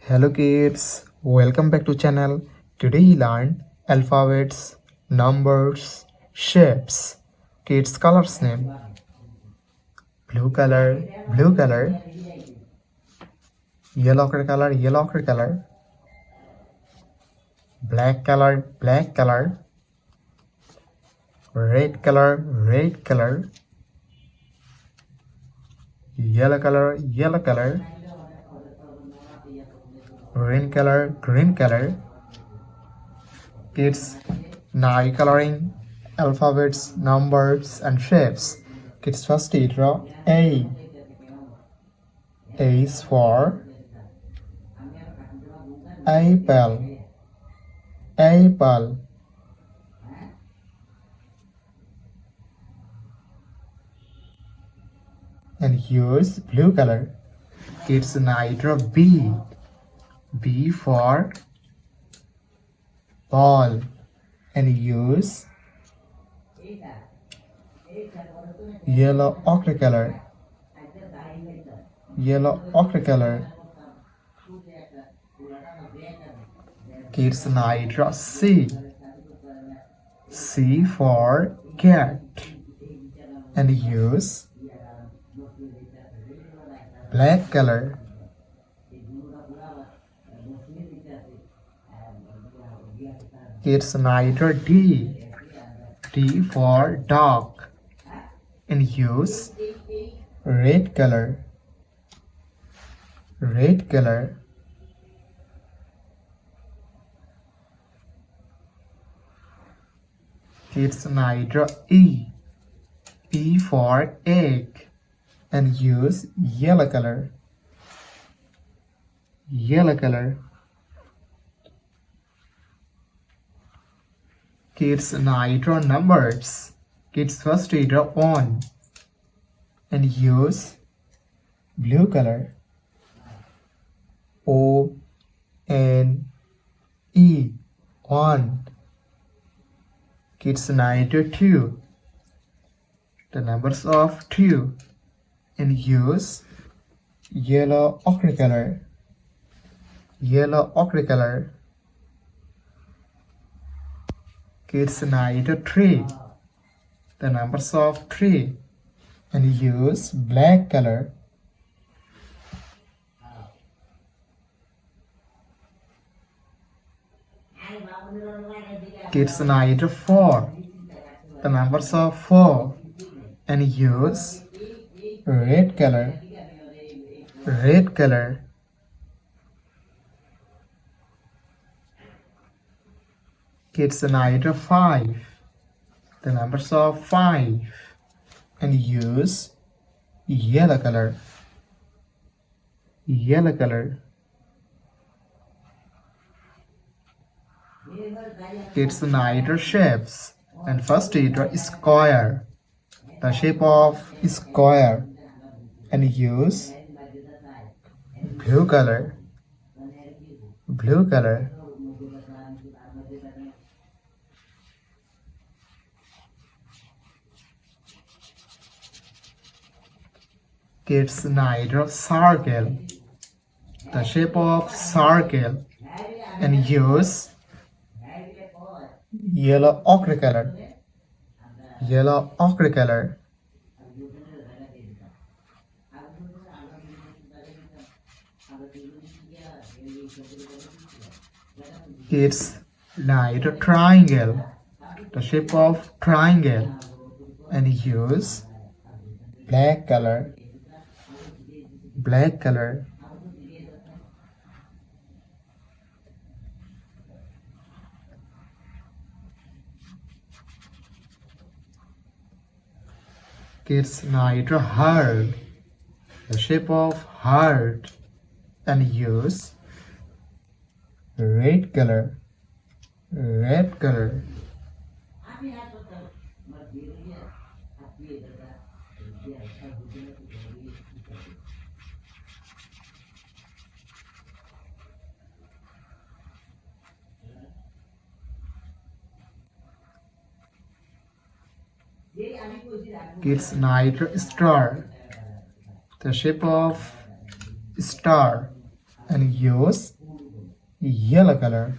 Hello kids, welcome back to channel. Today you learn alphabets, numbers, shapes. Kids colors name: blue color, yellow color, black color, red color, yellow color, green color. Kids, now you coloring alphabets, numbers, and shapes. Kids, first you draw A. A is for apple. And use blue color. Kids, now you draw B. B for ball, and use yellow ochre color. Kids, now you draw C. C for cat, and use black color. Kids, now you draw D. D for dog, and use red color. Kids, now you draw E. E for egg, and use yellow color. Kids, now you draw numbers. Kids, first you draw 1, and use blue color. O-N-E, 1. Kids, now you draw 2, the numbers of 2, and use yellow ochre color. Kids, now you draw 3, the numbers of 3, and use black color. Kids, now you draw 4, the numbers of 4, and use red color. Kids, now you draw 5, the numbers of 5, and use yellow color. Kids, now you draw shapes, and first you draw square, the shape of square, and use blue color. Kids, now you draw circle, the shape of circle, and use yellow ochre color. Kids, now you draw triangle, the shape of triangle, and use black color. Kids, now you draw heart, the shape of heart, and use red color. Kids, now you draw star, the shape of star, and use yellow color,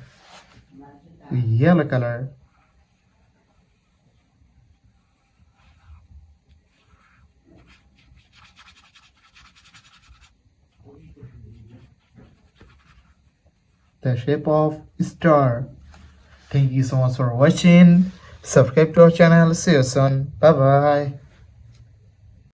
yellow color, the shape of star. Thank you so much for watching. Subscribe to our channel. See you soon. Bye bye.